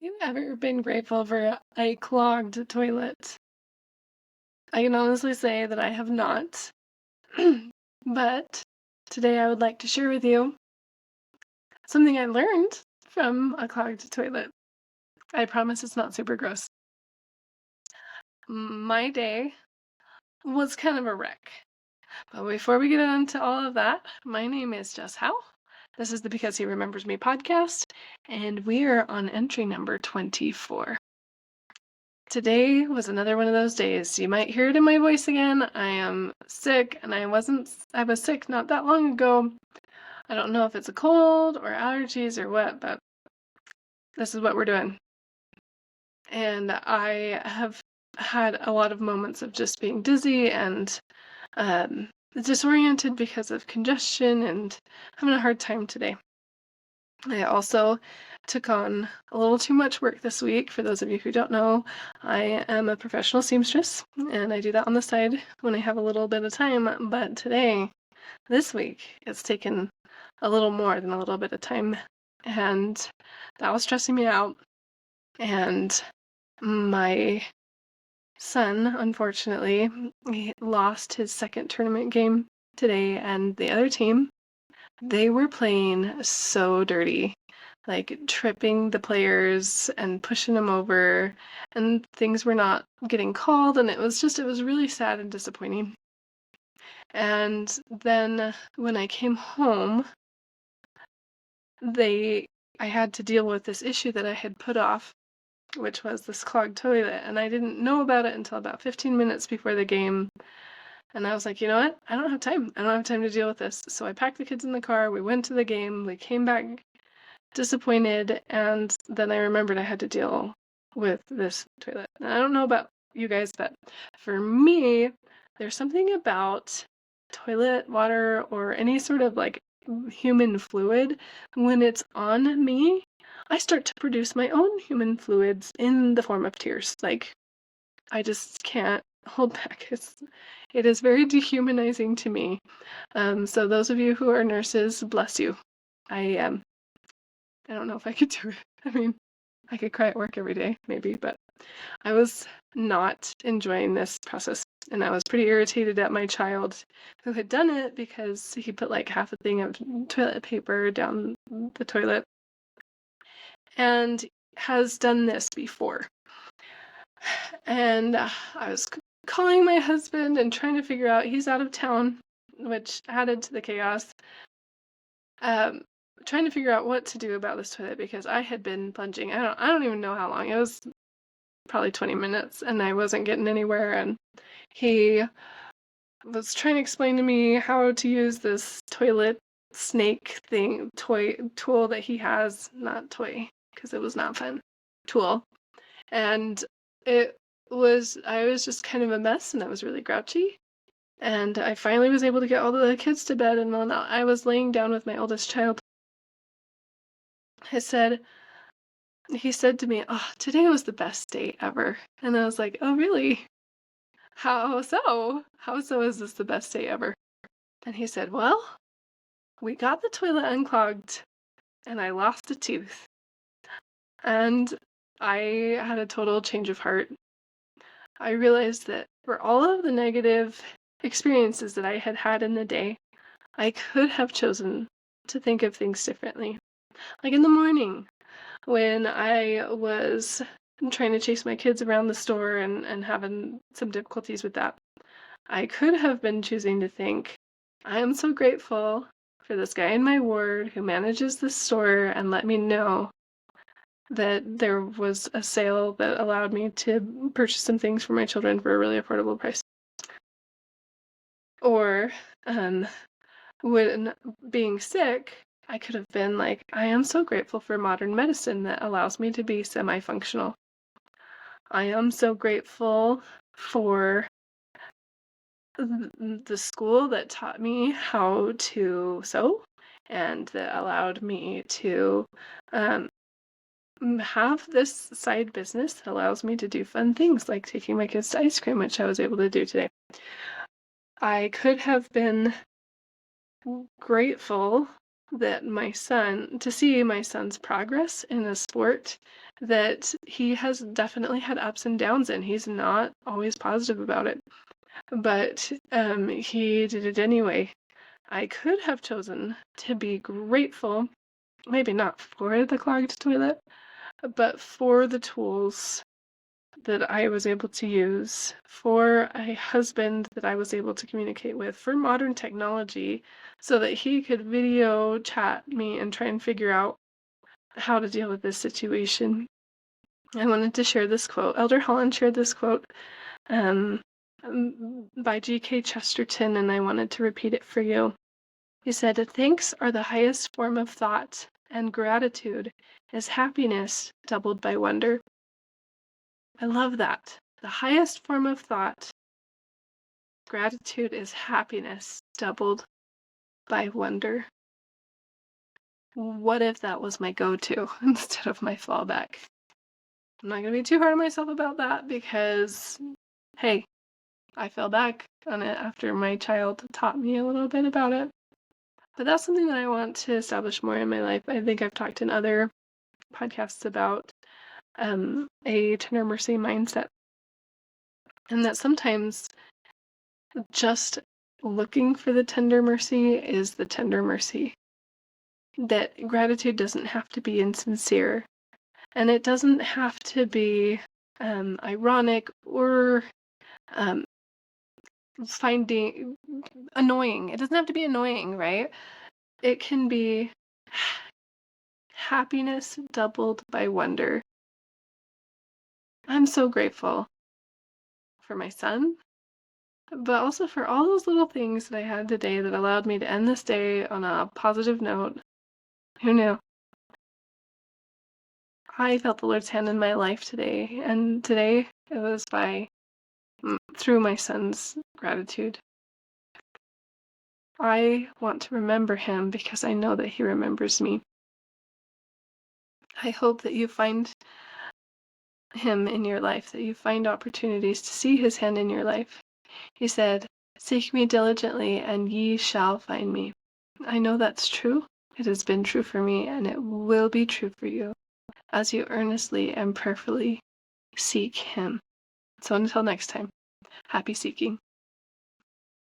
You ever been grateful for a clogged toilet? I can honestly say that I have not. But today I would like to share with you something I learned from a clogged toilet. I promise it's not super gross. My day was kind of a wreck. But before we get into all of that, my name is Jess Howe. This is the Because He Remembers Me podcast, and we are on entry number 24. Today was another one of those days. You might hear it in my voice again. I am sick, and I was sick not that long ago. I don't know if it's a cold or allergies or what, but this is what we're doing. And I have had a lot of moments of just being dizzy and disoriented because of congestion and having a hard time today. I also took on a little too much work this week. For those of you who don't know, I am a professional seamstress, and I do that on the side when I have a little bit of time. But this week, it's taken a little more than a little bit of time, and that was stressing me out. And my son, unfortunately, he lost his second tournament game today, and the other team, they were playing so dirty, like tripping the players and pushing them over, and things were not getting called, and it was really sad and disappointing. And then when I came home, I had to deal with this issue that I had put off, which was this clogged toilet, and I didn't know about it until about 15 minutes before the game. And I was like, you know what? I don't have time. I don't have time to deal with this. So I packed the kids in the car. We went to the game. We came back disappointed, and then I remembered I had to deal with this toilet. And I don't know about you guys, but for me, there's something about toilet water or any sort of like human fluid. When it's on me, I start to produce my own human fluids in the form of tears. Like, I just can't hold back. It is very dehumanizing to me. So those of you who are nurses, bless you. I don't know if I could do it. I mean, I could cry at work every day, maybe, but I was not enjoying this process. And I was pretty irritated at my child who had done it because he put like half a thing of toilet paper down the toilet and has done this before. And I was calling my husband and trying to figure out, he's out of town, which added to the chaos. Trying to figure out what to do about this toilet because I had been plunging. I don't even know how long. It was probably 20 minutes and I wasn't getting anywhere, and he was trying to explain to me how to use this toilet snake tool that he has, not toy because it was not fun, tool. And I was just kind of a mess, and I was really grouchy. And I finally was able to get all the kids to bed, and when I was laying down with my oldest child, I said, he said to me, "Oh, today was the best day ever." And I was like, "Oh, really? How so? How so is this the best day ever?" And he said, "Well, we got the toilet unclogged and I lost a tooth." And I had a total change of heart. I realized that for all of the negative experiences that I had had in the day, I could have chosen to think of things differently. Like in the morning, when I was trying to chase my kids around the store and having some difficulties with that, I could have been choosing to think, I am so grateful for this guy in my ward who manages this store and let me know that there was a sale that allowed me to purchase some things for my children for a really affordable price. Or when being sick, I could have been like, I am so grateful for modern medicine that allows me to be semi-functional. I am so grateful for the school that taught me how to sew and that allowed me to have this side business that allows me to do fun things like taking my kids to ice cream, which I was able to do today. I could have been grateful that to see my son's progress in a sport that he has definitely had ups and downs in. He's not always positive about it, but he did it anyway. I could have chosen to be grateful, maybe not for the clogged toilet, but for the tools that I was able to use, for a husband that I was able to communicate with, for modern technology, so that he could video chat me and try and figure out how to deal with this situation. I wanted to share this quote. Elder Holland shared this quote um, by G.K. Chesterton, and I wanted to repeat it for you. He said, "Thanks are the highest form of thought, and gratitude is happiness doubled by wonder." I love that. The highest form of thought, gratitude is happiness doubled by wonder. What if that was my go-to instead of my fallback? I'm not going to be too hard on myself about that because, hey, I fell back on it after my child taught me a little bit about it. But that's something that I want to establish more in my life. I think I've talked in other podcasts about a tender mercy mindset. And that sometimes just looking for the tender mercy is the tender mercy. That gratitude doesn't have to be insincere. And it doesn't have to be ironic or finding annoying. It doesn't have to be annoying, right? It can be happiness doubled by wonder. I'm so grateful for my son, but also for all those little things that I had today that allowed me to end this day on a positive note. Who knew? I felt the Lord's hand in my life today, and today it was through my son's gratitude. I want to remember him because I know that he remembers me. I hope that you find him in your life, that you find opportunities to see his hand in your life. He said, "Seek me diligently, and ye shall find me." I know that's true. It has been true for me, and it will be true for you as you earnestly and prayerfully seek him. So until next time, happy seeking.